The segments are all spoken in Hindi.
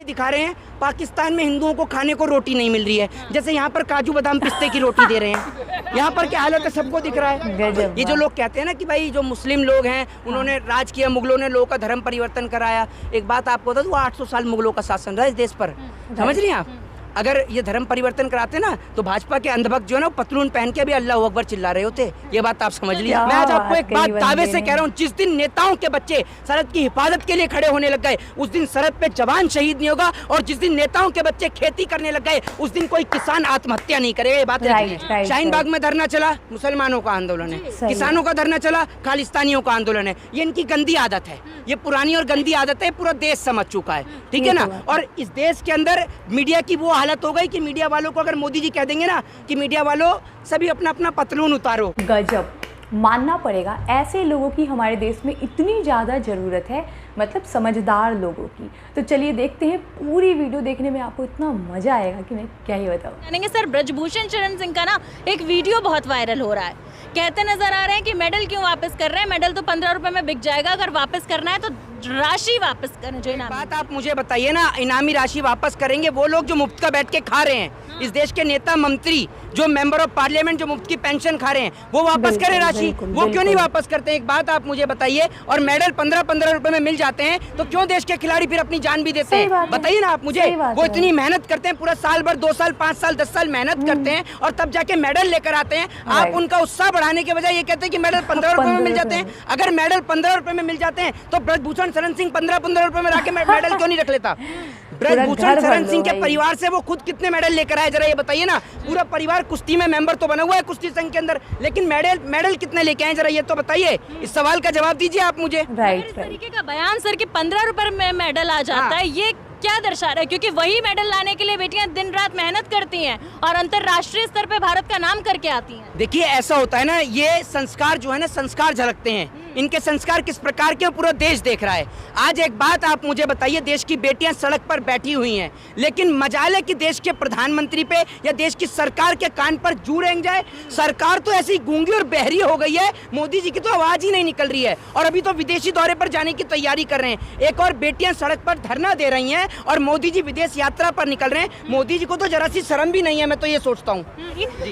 दिखा रहे हैं। पाकिस्तान में हिंदुओं को खाने को रोटी नहीं मिल रही है, जैसे यहाँ पर काजू बादाम पिस्ते की रोटी दे रहे हैं। यहाँ पर क्या हालत है सबको दिख रहा है। ये जो लोग कहते हैं ना कि भाई जो मुस्लिम लोग हैं उन्होंने राज किया, मुगलों ने लोगों का धर्म परिवर्तन कराया। एक बात आपको बता दूं, 800 साल मुगलों का शासन रहा इस देश पर, समझ रही हैं आप। अगर ये धर्म परिवर्तन कराते ना तो भाजपा के अंधभक्त जो है ना पतलून पहन के भी अल्लाह अकबर चिल्ला रहे होते। ये बात आप समझ लीजिए। मैं आज आपको एक बात दावे से कह रहा हूँ, जिस दिन नेताओं के बच्चे सरहद की हिफाजत के लिए खड़े होने लग गए उस दिन सरहद पे जवान शहीद नहीं होगा, और जिस दिन नेताओं के बच्चे खेती करने लग गए उस दिन कोई किसान आत्महत्या नहीं करेगा। ये बात है। शाहीन बाग में धरना चला, मुसलमानों का आंदोलन है। किसानों का धरना चला, खालिस्तानियों का आंदोलन है। ये इनकी गंदी आदत है, ये पुरानी और गंदी आदत है, पूरा देश समझ चुका है, ठीक है ना। और इस देश के अंदर मीडिया की वो हालत हो गई कि मीडिया वालों को अगर मोदी जी कह देंगे ना कि मीडिया वालों सभी अपना अपना पतलून उतारो। गजब, मानना पड़ेगा ऐसे लोगों की हमारे देश में इतनी ज़्यादा ज़रूरत है, मतलब समझदार लोगों की। तो चलिए देखते हैं, पूरी वीडियो देखने में आपको इतना मज़ा आएगा कि मैं क्या ही बताऊँ। जानेंगे सर, ब्रजभूषण शरण सिंह का ना एक वीडियो बहुत वायरल हो रहा है। कहते नजर आ रहे हैं कि मेडल क्यों वापस कर रहे हैं, मेडल तो 15 रुपए में बिक जाएगा, अगर वापस करना है तो राशि वापस करें जो इनामी। बात आप मुझे बताइए ना, इनामी राशि वापस करेंगे वो लोग जो मुफ्त का बैठ के खा रहे हैं। इस देश के नेता मंत्री जो मेंबर ऑफ पार्लियामेंट जो मुफ्त की पेंशन खा रहे हैं वो वापस करें राशि, वो क्यों नहीं वापस करते हैं? एक बात आप मुझे बताइए। और मेडल 15-15 रुपए में मिल जाते हैं तो क्यों देश के खिलाड़ी फिर अपनी जान भी देते हैं? बताइए ना आप मुझे। वो इतनी मेहनत करते हैं, पूरा साल भर, 2 साल, 5 साल, 10 साल मेहनत करते हैं और तब जाके मेडल लेकर आते हैं। आप उनका उत्साह बढ़ाने के बजाय ये कहते हैं कि मेडल 15 रुपए में मिल जाते हैं। अगर मेडल 15 रुपए में मिल जाते हैं तो ब्रजभूषण शरण सिंह 15-15 रुपए में लाके मेडल क्यों नहीं रख लेता? ब्रजभूषण शरण सिंह के परिवार से वो खुद कितने मेडल लेकर आए जरा ये बताइए ना। पूरा परिवार कुश्ती में मेंबर तो बना हुआ है कुश्ती संघ के अंदर, लेकिन मेडल कितने लेके आए जरा ये तो बताइए। इस सवाल का जवाब दीजिए आप मुझे। इस तरीके का बयान सर कि 15 रुपए में मेडल आ जाता है, ये क्या दर्शा रहा है? क्योंकि वही मेडल लाने के लिए बेटियां दिन रात मेहनत करती हैं और अंतर्राष्ट्रीय स्तर पे भारत का नाम करके आती हैं। देखिए ऐसा होता है ना, ये संस्कार जो है ना, संस्कार झलकते हैं। इनके संस्कार किस प्रकार के पूरा देश देख रहा है। आज एक बात आप मुझे बताइए, देश की बेटियां सड़क पर बैठी हुई हैं, लेकिन मजाल है कि देश के प्रधानमंत्री पे या देश की सरकार के कान पर जू रेंग जाए। सरकार तो ऐसी गूंगी और बहरी हो गई है, मोदी जी की तो आवाज ही नहीं निकल रही है और अभी तो विदेशी दौरे पर जाने की तैयारी कर रहे हैं। एक और बेटियां सड़क पर धरना दे रही हैं और मोदी जी विदेश यात्रा पर निकल रहे हैं। मोदी जी को तो जरा सी शर्म भी नहीं है, मैं तो ये सोचता हूँ।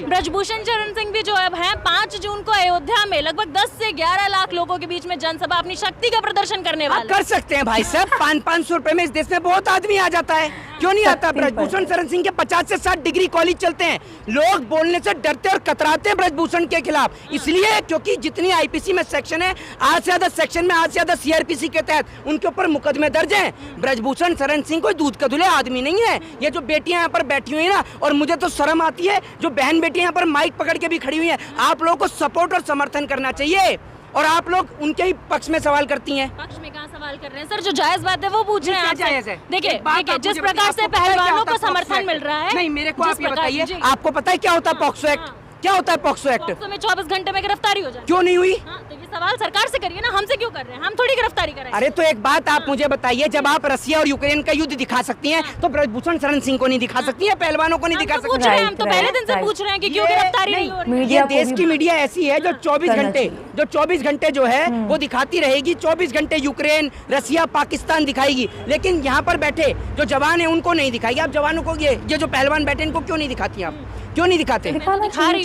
ब्रजभूषण शरण सिंह भी जो अब हैं 5 जून को अयोध्या में लगभग 10 से 11 लाख लोगों के बीच में जनसभा अपनी शक्ति का प्रदर्शन करने वाले। कर सकते हैं भाई साहब, 500-500 रुपए में इस देश में बहुत आदमी आ जाता है, क्यों नहीं आता? ब्रजभूषण शरण सिंह के 50 से 60 डिग्री कॉलेज चलते हैं। लोग बोलने से डरते और कतराते हैं ब्रजभूषण के खिलाफ, इसलिए क्योंकि जितनी आईपीसी में सेक्शन है, आज से ज्यादा सेक्शन में, आज से ज्यादा सीआरपीसी के तहत उनके ऊपर मुकदमे दर्ज हैं। ब्रजभूषण शरण सिंह कोई दूध का धुले आदमी नहीं है। ये जो बेटियां यहाँ पर बैठी हुई है ना, और मुझे तो शर्म आती है जो बहन बेटियां यहाँ पर माइक पकड़ के भी खड़ी हुई हैं। आप लोगों को सपोर्ट और समर्थन करना चाहिए और आप लोग उनके ही पक्ष में सवाल करती हैं। पक्ष में कहाँ सवाल कर रहे हैं सर? जो जायज बात है वो पूछ रहे हैं। जायज है? देखिए जिस प्रकार से पहलवानों को समर्थन मिल रहा है। नहीं, मेरे को आप ये बताइए, आपको पता है क्या होता है पॉक्सो एक्ट? क्या होता है पॉक्सो एक्ट? पॉक्सो में 24 घंटे में गिरफ्तारी हो जाए। क्यों नहीं हुई? तो ये सवाल सरकार से करिए ना, हमसे क्यों कर रहे हैं? हम थोड़ी गिरफ्तारी करें। अरे तो एक बात आप मुझे बताइए, जब आप रसिया और यूक्रेन का युद्ध दिखा सकती हैं तो ब्रजभूषण शरण सिंह को नहीं दिखा सकती हैं, पहलवानों को नहीं दिखा सकती हैं? हम तो पहले दिन से पूछ रहे हैं कि क्यों गिरफ्तारी नहीं हो रही। ये देश की मीडिया ऐसी है जो 24 घंटे जो है वो दिखाती रहेगी। 24 घंटे यूक्रेन, रसिया, पाकिस्तान दिखाएगी, लेकिन यहाँ पर बैठे जो जवान है उनको नहीं दिखाएगी। आप जवानों को ये जो पहलवान बैठे इनको क्यों नहीं दिखाती? आप क्यों नहीं दिखाते?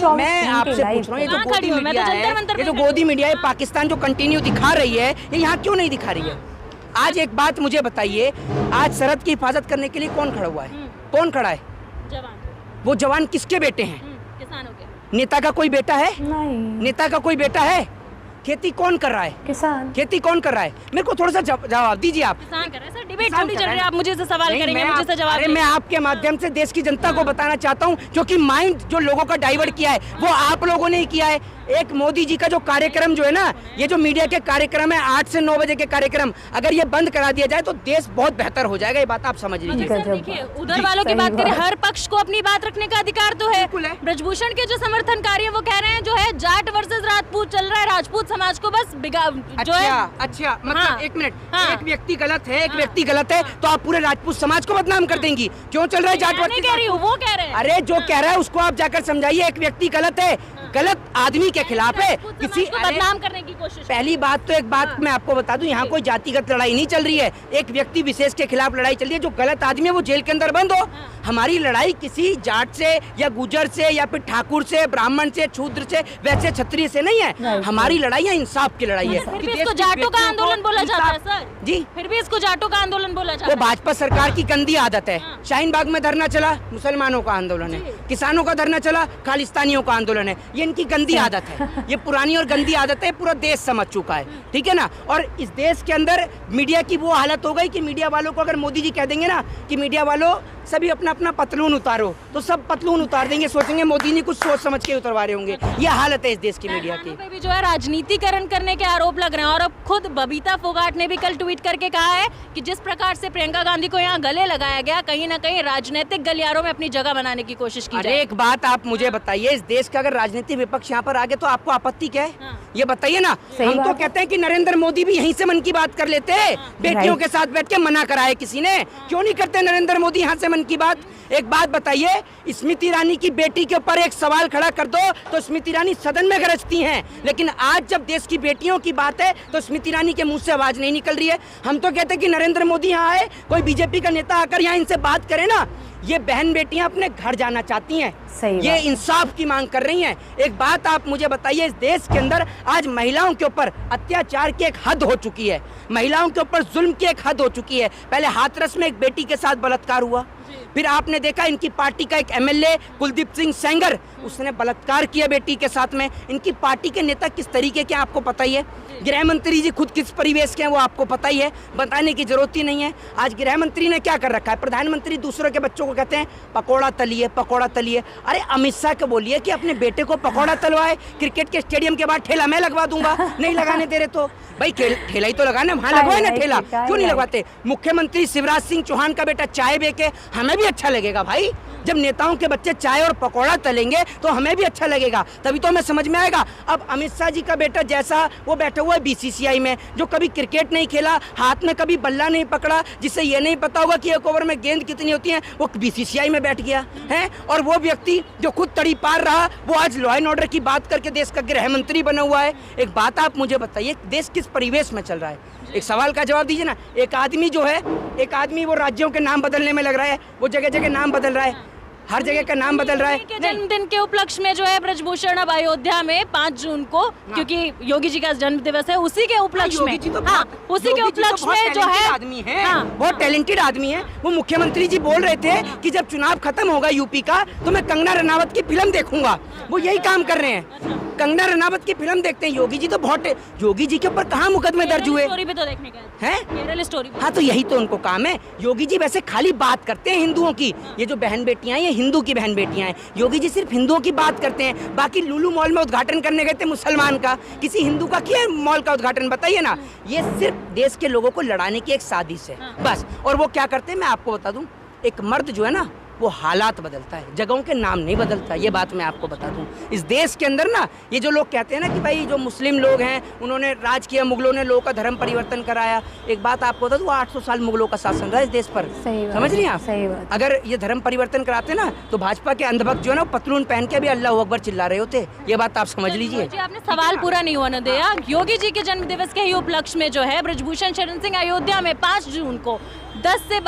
मैं आपसे पूछ रहा हूँ, ये जो गोदी मीडिया है, ये जो गोदी मीडिया है पाकिस्तान जो कंटिन्यू दिखा रही है, ये यहाँ क्यों नहीं दिखा रही है? आज एक बात मुझे बताइए, आज सरहद की हिफाजत करने के लिए कौन खड़ा हुआ है? कौन खड़ा है? जवान। वो जवान किसके बेटे हैं? किसानों के। नेता का कोई बेटा है? नहीं। नेता का कोई बेटा है? खेती कौन कर रहा है? किसान। खेती कौन कर रहा है? मेरे को थोड़ा सा जवाब दीजिए आप। किसान कर रहे हैं सर, डिबेट थोड़ी चल रही है, आप मुझे से सवाल करेंगे, मुझे से जवाब। अरे मैं आपके माध्यम से देश की जनता को बताना चाहता हूँ, क्योंकि माइंड जो लोगों का डाइवर्ट किया है वो आप लोगों ने ही किया है। एक मोदी जी का जो कार्यक्रम जो है ना, ये जो मीडिया के कार्यक्रम है 8 से 9 बजे के कार्यक्रम, अगर ये बंद करा दिया जाए तो देश बहुत बेहतर हो जाएगा। ये बात आप समझ लीजिए। देखिए उधर वालों की बात करें, हर पक्ष को अपनी बात रखने का अधिकार तो है। ब्रजभूषण के जो समर्थनकारी है वो कह रहे हैं जो है जाट वर्सेस राजपूत चल रहा है, राजपूत समाज को बस जो है। अच्छा मतलब एक मिनट, एक व्यक्ति गलत है, एक व्यक्ति गलत है तो आप पूरे राजपूत समाज को बदनाम कर देंगी? क्यों चल रहा है जाट वर्सेस? कह रही हूँ, वो कह रहे हैं। अरे जो कह रहा है उसको आप जाकर समझाइए। एक व्यक्ति गलत है, गलत आदमी के खिलाफ है। खुद किसी समाज को बदनाम करने की कोशिश। पहली बात तो एक बात मैं आपको बता दूं, यहाँ कोई जातिगत लड़ाई नहीं चल रही है, एक व्यक्ति विशेष के खिलाफ लड़ाई चल रही है। जो गलत आदमी है वो जेल के अंदर बंद हो। हमारी लड़ाई किसी जाट से या गुजर से या फिर ठाकुर से, ब्राह्मण से, शूद्र से, वैसे क्षत्रिय से नहीं है। हमारी लड़ाई है इंसाफ की लड़ाई है। फिर भी इसको जाटों का आंदोलन बोला जाता है सर जी, फिर भी इसको जाटों का आंदोलन बोला जाता वो है। भाजपा सरकार की गंदी आदत है। शाहीन बाग में धरना चला, मुसलमानों का आंदोलन है। किसानों का धरना चला, खालिस्तानियों का आंदोलन है। ये इनकी गंदी आदत है, ये पुरानी और गंदी आदत है, पूरा देश समझ चुका है, ठीक है ना। और इस देश के अंदर मीडिया की वो हालत हो गई कि मीडिया वालों को अगर मोदी जी कह देंगे ना कि मीडिया वालों सभी अपना अपना पतलून उतारो, तो सब पतलून उतार देंगे, सोचेंगे मोदी जी कुछ सोच समझ के उतरवा रहे होंगे। ये हालत है इस देश की मीडिया की। पे भी जो है राजनीतिकरण करने के आरोप लग रहे हैं। और अब खुद बबीता फोगाट ने भी कल ट्वीट करके कहा है कि जिस प्रकार से प्रियंका गांधी को यहाँ गले लगाया गया, कहीं ना कहीं राजनीतिक गलियारों में अपनी जगह बनाने की कोशिश की अरे जाए। एक बात आप मुझे बताइए, इस देश का अगर राजनीतिक विपक्ष यहाँ पर आ गया तो आपको आपत्ति क्या है? ये बताइए ना। हम तो कहते हैं कि नरेंद्र मोदी भी यहीं से मन की बात कर लेते हैं, बेटियों के साथ बैठ के मना कराए किसी ने, क्यों नहीं करते नरेंद्र मोदी यहाँ से मन की बात? एक बात बताइए, स्मृति ईरानी की बेटी के ऊपर एक सवाल खड़ा कर दो तो स्मृति ईरानी सदन में गरजती हैं, लेकिन आज जब देश की बेटियों की बात है तो स्मृति ईरानी के मुंह से आवाज नहीं निकल रही है। हम तो कहते हैं कि नरेंद्र मोदी यहाँ आए, कोई बीजेपी का नेता आकर यहाँ इनसे बात करे ना। ये बहन बेटियां अपने घर जाना चाहती हैं, ये इंसाफ की मांग कर रही हैं। एक बात आप मुझे बताइए, इस देश के अंदर आज महिलाओं के ऊपर अत्याचार की एक हद हो चुकी है, महिलाओं के ऊपर जुल्म की एक हद हो चुकी है। पहले हाथरस में एक बेटी के साथ बलात्कार हुआ, फिर आपने देखा इनकी पार्टी का एक एमएलए कुलदीप सिंह सेंगर, उसने बलात्कार किया बेटी के साथ में। इनकी पार्टी के नेता किस तरीके के आपको पता ही है, गृह मंत्री जी खुद किस परिवेश के हैं वो आपको पता ही है, बताने की जरूरत ही नहीं है। आज गृह मंत्री ने क्या कर रखा है, प्रधानमंत्री दूसरों के बच्चों को कहते हैं पकौड़ा तलिए, पकौड़ा तलिए। अरे अमित शाह को बोलिए कि अपने बेटे को पकौड़ा तलवाए, क्रिकेट के स्टेडियम के बाद ठेला मैं लगवा दूंगा, नहीं लगाने दे रहे तो भाई ठेला ही तो लगाना, वहाँ लगवाए ना ठेला, क्यों नहीं लगवाते? मुख्यमंत्री शिवराज सिंह चौहान का बेटा चाय बेचे, हमें भी अच्छा लगेगा भाई। जब नेताओं के बच्चे चाय और पकौड़ा तलेंगे तो हमें भी अच्छा लगेगा, तभी तो हमें समझ में आएगा। अब अमित शाह जी का बेटा जैसा वो बैठा हुआ है बीसीसीआई में, जो कभी क्रिकेट नहीं खेला, हाथ में कभी बल्ला नहीं पकड़ा, जिससे ये नहीं पता होगा कि एक ओवर में गेंद कितनी होती है, वो बीसीसीआई में बैठ गया है। और वो व्यक्ति जो खुद तड़ी पार रहा, वो आज लॉ एंड ऑर्डर की बात करके देश का गृह मंत्री बना हुआ है। एक बात आप मुझे बताइए, देश किस परिवेश में चल रहा है? एक सवाल का जवाब दीजिए ना। एक आदमी जो है, एक आदमी वो राज्यों के नाम बदलने में लग रहा है, वो जगह जगह नाम बदल रहा है, हर जगह का नाम बदल रहा है। जन्मदिन के उपलक्ष्य में जो है ब्रजभूषण अब अयोध्या में 5 जून को, क्योंकि योगी जी का जन्म दिवस है, उसी के उपलक्ष्य में, उसी के उपलक्ष्य में जो है आदमी है, बहुत टैलेंटेड आदमी है। वो मुख्यमंत्री जी बोल रहे थे कि जब चुनाव खत्म होगा यूपी का तो मैं कंगना रनावत की फिल्म देखूंगा, वो यही काम कर रहे हैं, कंगना रनावत की फिल्म देखते हैं। योगी जी तो बहुत, योगी जी के ऊपर कहाँ मुकदमे दर्ज हुए स्टोरी भी तो देखने का है, केरल स्टोरी। हाँ तो यही तो उनको काम है। योगी जी वैसे खाली बात करते हैं हिंदुओं की, ये जो बहन बेटियां, ये हिंदू की बहन बेटियां हैं। योगी जी सिर्फ हिंदुओं की बात करते हैं, बाकी लुलू मॉल में उद्घाटन करने गए थे मुसलमान का, किसी हिंदू का किया मॉल का उद्घाटन, बताइए ना। ये सिर्फ देश के लोगों को लड़ाने की एक साजिश है बस। और वो क्या करते हैं मैं आपको बता दूं, एक मर्द जो है ना वो हालात बदलता है, जगहों के नाम नहीं बदलता, ये बात मैं आपको बता दूं। इस देश के अंदर ना ये जो लोग कहते हैं ना कि भाई जो मुस्लिम लोग हैं उन्होंने राज किया, मुगलों ने लोगों का धर्म परिवर्तन कराया, एक बात आपको बता दूं, 800 साल मुगलों का शासन रहा इस देश पर, समझ रही हैं आप? सही बात। अगर ये धर्म परिवर्तन कराते ना तो भाजपा के अंधभक्त जो है ना पतलून पहन के भी अल्लाह अकबर चिल्ला रहे होते, ये बात आप समझ लीजिए। आपने सवाल पूरा नहीं होने दिया। योगी जी के जन्म दिवस के ही उपलक्ष्य में जो है ब्रजभूषण शरण सिंह अयोध्या में 5 जून को 10 से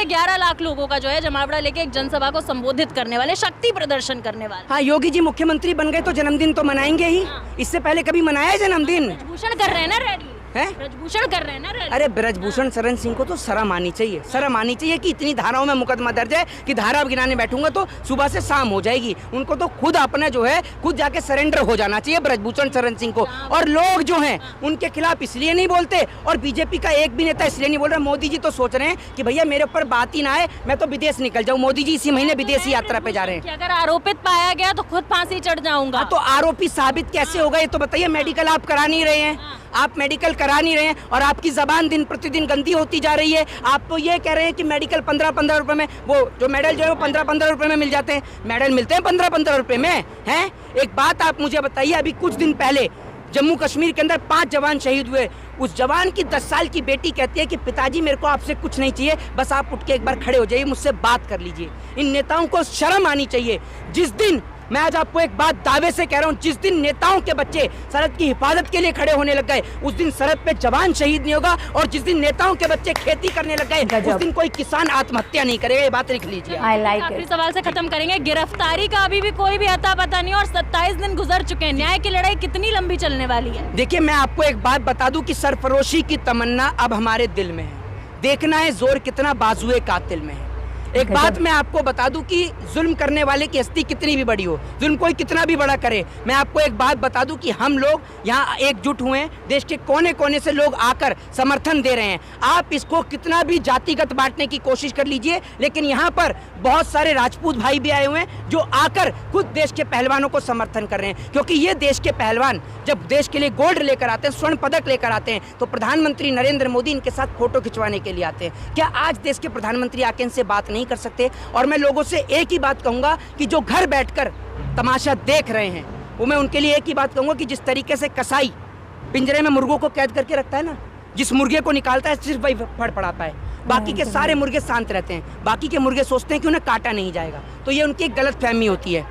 11 लाख लोगों का जो है जमावड़ा लेके एक जनसभा को संबोधित करने वाले, शक्ति प्रदर्शन करने वाले। हाँ, योगी जी मुख्यमंत्री बन गए तो जन्मदिन तो मनाएंगे ही, इससे पहले कभी मनाया है जन्मदिन? ब्रजभूषण कर रहे हैं ना रैली, ब्रजभूषण कर रहे हैं ना रैली। अरे ब्रजभूषण शरण सिंह को तो शर्म आनी चाहिए, शर्म आनी चाहिए कि इतनी धाराओं में मुकदमा दर्ज है कि धारा गिनाने बैठूंगा तो सुबह से शाम हो जाएगी। उनको तो खुद अपना जो है खुद जाके सरेंडर हो जाना चाहिए ब्रजभूषण शरण सिंह को। और लोग जो हैं उनके खिलाफ इसलिए नहीं बोलते, और बीजेपी का एक भी नेता इसलिए नहीं बोल रहा। मोदी जी तो सोच रहे हैं कि भैया मेरे ऊपर बात ही ना आए, मैं तो विदेश निकल जाऊं। मोदी जी इसी महीने विदेशी यात्रा पे जा रहे हैं। अगर आरोपित पाया गया तो खुद फांसी चढ़ जाऊंगा। तो आरोपी साबित कैसे होगा ये तो बताइए। मेडिकल आप करा नहीं रहे हैं, आप मेडिकल करा नहीं रहे हैं, और आपकी जबान दिन प्रतिदिन गंदी होती जा रही है। आप तो ये कह रहे हैं कि मेडिकल 15-15 रुपए में, वो जो मेडल जो है वो 15-15 रुपए में मिल जाते हैं। मेडल मिलते हैं 15-15 रुपए में हैं। एक बात आप मुझे बताइए, अभी कुछ दिन पहले जम्मू कश्मीर के अंदर 5 जवान शहीद हुए। उस जवान की 10 साल की बेटी कहती है कि पिताजी मेरे को आपसे कुछ नहीं चाहिए, बस आप उठ के एक बार खड़े हो जाइए, मुझसे बात कर लीजिए। इन नेताओं को शर्म आनी चाहिए। जिस दिन मैं आज आपको एक बात दावे से कह रहा हूँ, जिस दिन नेताओं के बच्चे सरहद की हिफाजत के लिए खड़े होने लग गए, उस दिन सरहद पे जवान शहीद नहीं होगा, और जिस दिन नेताओं के बच्चे खेती करने लग गए, उस दिन कोई किसान आत्महत्या नहीं करेगा। ये बात लिख लीजिए। आखिरी सवाल से खत्म करेंगे। गिरफ्तारी का अभी भी कोई भी अता पता नहीं, और 27 दिन गुजर चुके हैं। न्याय की लड़ाई कितनी लंबी चलने वाली है? देखिए, मैं आपको एक बात बता दूं कि सरफरोशी की तमन्ना अब हमारे दिल में है। देखना है जोर कितना बाजुए कातिल में है। एक बात मैं आपको बता दूं कि जुल्म करने वाले की हस्ती कितनी भी बड़ी हो, जुल्म कोई कितना भी बड़ा करे, मैं आपको एक बात बता दूं कि हम लोग यहाँ एकजुट हुए हैं। देश के कोने कोने से लोग आकर समर्थन दे रहे हैं। आप इसको कितना भी जातिगत बांटने की कोशिश कर लीजिए, लेकिन यहाँ पर बहुत सारे राजपूत भाई भी आए हुए हैं जो आकर खुद देश के पहलवानों को समर्थन कर रहे हैं, क्योंकि ये देश के पहलवान जब देश के लिए गोल्ड लेकर आते हैं, स्वर्ण पदक लेकर आते हैं, तो प्रधानमंत्री नरेंद्र मोदी इनके साथ फोटो खिंचवाने के लिए आते हैं। क्या आज देश के प्रधानमंत्री आके इनसे बात नहीं कर सकते? और मैं लोगों से एक ही बात कहूंगा कि जो घर बैठकर तमाशा देख रहे हैं, वो मैं उनके लिए एक ही बात कहूंगा कि जिस तरीके से कसाई पिंजरे में मुर्गों को कैद करके रखता है ना, जिस मुर्गे को निकालता है सिर्फ वही फड़फड़ाता है, बाकी के सारे मुर्गे शांत रहते हैं। बाकी के मुर्गे सोचते हैं कि उन्हें काटा नहीं जाएगा। तो ये उनकी एक गलत फहमी होती है,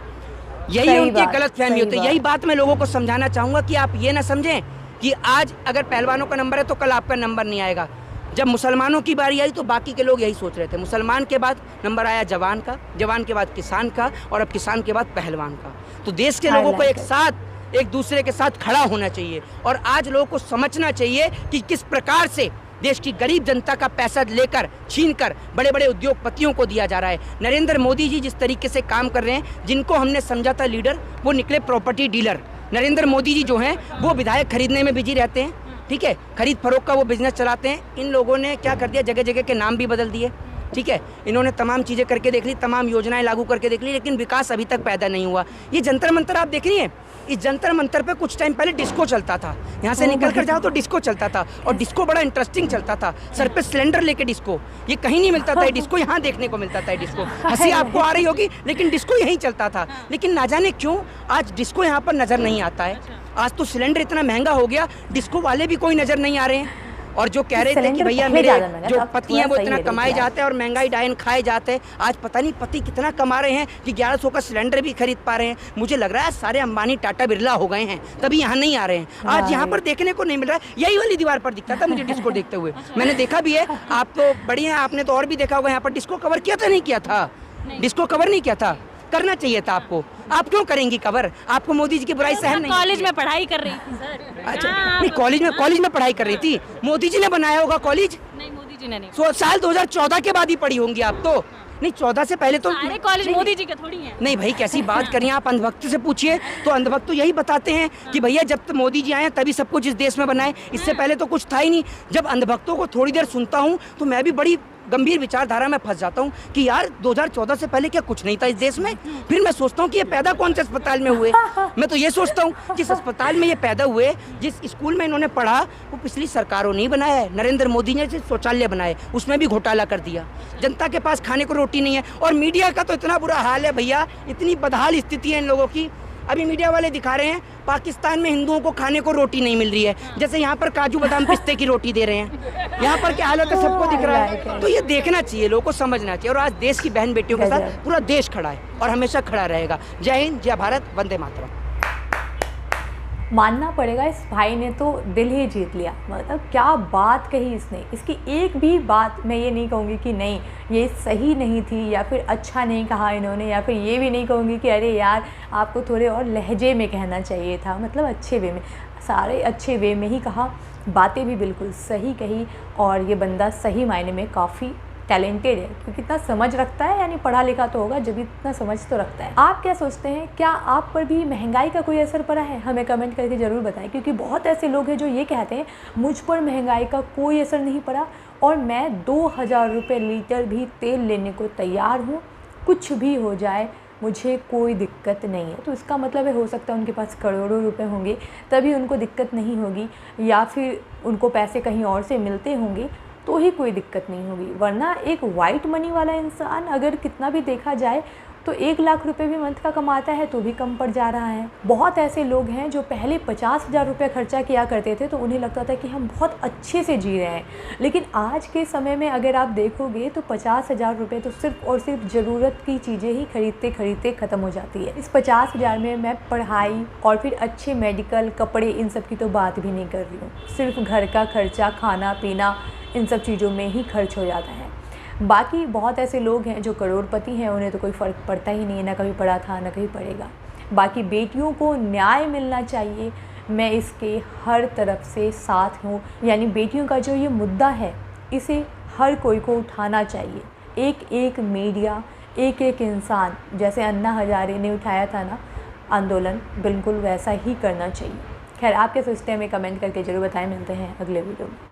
यही उनकी गलत फहमी होती है। यही बात मैं लोगों को समझाना चाहूंगा कि आप ये ना समझें कि आज अगर पहलवानों का नंबर है तो कल आपका नंबर नहीं आएगा। जब मुसलमानों की बारी आई तो बाकी के लोग यही सोच रहे थे। मुसलमान के बाद नंबर आया जवान का, जवान के बाद किसान का, और अब किसान के बाद पहलवान का। तो देश के लोगों को एक साथ, एक दूसरे के साथ खड़ा होना चाहिए, और आज लोगों को समझना चाहिए कि किस प्रकार से देश की गरीब जनता का पैसा लेकर, छीनकर बड़े बड़े उद्योगपतियों को दिया जा रहा है। नरेंद्र मोदी जी जिस तरीके से काम कर रहे हैं, जिनको हमने समझा था लीडर, वो निकले प्रॉपर्टी डीलर। नरेंद्र मोदी जी जो हैं वो विधायक खरीदने में बिजी रहते हैं, ठीक है, खरीद फरोख्त का वो बिजनेस चलाते हैं। इन लोगों ने क्या कर दिया, जगह जगह के नाम भी बदल दिए, ठीक है। इन्होंने तमाम चीज़ें करके देख ली, तमाम योजनाएं लागू करके देख ली, लेकिन विकास अभी तक पैदा नहीं हुआ। ये जंतर मंतर आप देख रही हैं, इस जंतर मंतर पे कुछ टाइम पहले डिस्को चलता था। यहाँ से निकल कर जाओ तो डिस्को चलता था, और डिस्को बड़ा इंटरेस्टिंग चलता था। सर पे सिलेंडर लेके डिस्को, ये कहीं नहीं मिलता था। डिस्को यहाँ देखने को मिलता था। डिस्को हंसी आपको आ रही होगी, लेकिन डिस्को यहीं चलता था। लेकिन ना जाने क्यों आज डिस्को यहाँ पर नजर नहीं आता है। आज तो सिलेंडर इतना महंगा हो गया, डिस्को वाले भी कोई नजर नहीं आ रहे हैं। और जो कह रहे थे कि भैया मेरे जो पति हैं वो इतना कमाए जाते हैं और महंगाई डायन खाए जाते हैं, आज पता नहीं पति कितना कमा रहे हैं कि 1100 का सिलेंडर भी खरीद पा रहे हैं। मुझे लग रहा है सारे अंबानी टाटा बिरला हो गए हैं, तभी यहाँ नहीं आ रहे हैं। आज यहाँ पर देखने को नहीं मिल रहा है। यही वाली दीवार पर दिखता था मुझे डिस्को देखते हुए, मैंने देखा भी है। आप तो बड़ी हैं, आपने तो और भी देखा होगा। यहाँ पर डिस्को कवर किया था, नहीं किया था? डिस्को कवर नहीं किया था, करना चाहिए था आपको। आप क्यों करेंगी कवर? आपको मोदी जी की बुराई सहन नहीं? कॉलेज में पढ़ाई कर रही थी सर। अच्छा, नहीं कॉलेज में पढ़ाई कर रही थी। मोदी जी ने बनाया होगा कॉलेज? नहीं, मोदी जी ने नहीं। साल 2014 के बाद ही पढ़ी होंगी आप तो। नहीं, 14 से पहले तो सारे कॉलेज मोदी जी के थोड़ी हैं। नहीं भाई, कैसी बात करिए आप। अंधभक्त से पूछिए तो अंधभक्त तो यही बताते हैं कि भैया जब तक मोदी जी आए तभी सब कुछ इस देश में बनाए, इससे पहले तो कुछ था ही नहीं। जब अंधभक्तों को थोड़ी देर सुनता हूँ तो मैं भी बड़ी गंभीर विचारधारा में फंस जाता हूँ कि यार 2014 से पहले क्या कुछ नहीं था इस देश में? फिर मैं सोचता हूँ कि ये पैदा कौन से अस्पताल में हुए? मैं तो ये सोचता हूँ जिस अस्पताल में ये पैदा हुए, जिस स्कूल में इन्होंने पढ़ा, वो पिछली सरकारों ने ही बनाया है। नरेंद्र मोदी ने शौचालय बनाए, उसमें भी घोटाला कर दिया। जनता के पास खाने को रोटी नहीं है। और मीडिया का तो इतना बुरा हाल है भैया, इतनी बदहाल स्थिति है इन लोगों की। अभी मीडिया वाले दिखा रहे हैं पाकिस्तान में हिंदुओं को खाने को रोटी नहीं मिल रही है, जैसे यहाँ पर काजू बादाम पिस्ते की रोटी दे रहे हैं। यहाँ पर क्या हालत है सबको दिख रहा है। तो ये देखना चाहिए, लोगों को समझना चाहिए। और आज देश की बहन बेटियों के साथ पूरा देश खड़ा है और हमेशा खड़ा रहेगा। जय हिंद, जय भारत, वंदे मातरम। मानना पड़ेगा इस भाई ने तो दिल ही जीत लिया। मतलब क्या बात कही इसने। इसकी एक भी बात मैं ये नहीं कहूँगी कि नहीं ये सही नहीं थी या फिर अच्छा नहीं कहा इन्होंने, या फिर ये भी नहीं कहूँगी कि अरे यार आपको थोड़े और लहजे में कहना चाहिए था। मतलब अच्छे वे में, सारे अच्छे वे में ही कहा, बातें भी बिल्कुल सही कही। और ये बंदा सही मायने में काफ़ी टैलेंटेड है, क्योंकि इतना समझ रखता है, यानी पढ़ा लिखा तो होगा जब इतना समझ तो रखता है। आप क्या सोचते हैं, क्या आप पर भी महंगाई का कोई असर पड़ा है? हमें कमेंट करके ज़रूर बताएं, क्योंकि बहुत ऐसे लोग हैं जो ये कहते हैं मुझ पर महंगाई का कोई असर नहीं पड़ा और मैं 2000 रुपये लीटर भी तेल लेने को तैयार हूँ, कुछ भी हो जाए मुझे कोई दिक्कत नहीं है। तो इसका मतलब है हो सकता है उनके पास करोड़ों रुपए होंगे तभी उनको दिक्कत नहीं होगी, या फिर उनको पैसे कहीं और से मिलते होंगे तो ही कोई दिक्कत नहीं होगी। वरना एक वाइट मनी वाला इंसान अगर कितना भी देखा जाए तो 1 लाख रुपए भी मंथ का कमाता है तो भी कम पड़ जा रहा है। बहुत ऐसे लोग हैं जो पहले 50,000 रुपये खर्चा किया करते थे तो उन्हें लगता था कि हम बहुत अच्छे से जी रहे हैं, लेकिन आज के समय में अगर आप देखोगे तो 50,000 रुपये तो सिर्फ और सिर्फ ज़रूरत की चीज़ें ही खरीदते खरीदते ख़त्म हो जाती है। इस 50,000 में मैं पढ़ाई और फिर अच्छे मेडिकल, कपड़े, इन सब की तो बात भी नहीं कर रही हूँ। सिर्फ घर का खर्चा, खाना पीना, इन सब चीज़ों में ही खर्च हो जाता है। बाकी बहुत ऐसे लोग हैं जो करोड़पति हैं, उन्हें तो कोई फ़र्क पड़ता ही नहीं है, ना कभी पड़ा था ना कभी पड़ेगा। बाकी बेटियों को न्याय मिलना चाहिए, मैं इसके हर तरफ से साथ हूँ। यानी बेटियों का जो ये मुद्दा है इसे हर कोई को उठाना चाहिए। एक एक मीडिया, एक एक इंसान, जैसे अन्ना हजारे ने उठाया था ना आंदोलन, बिल्कुल वैसा ही करना चाहिए। खैर, आप क्या सोचते हैं हमें कमेंट करके ज़रूर बताएं। मिलते हैं अगले वीडियो में।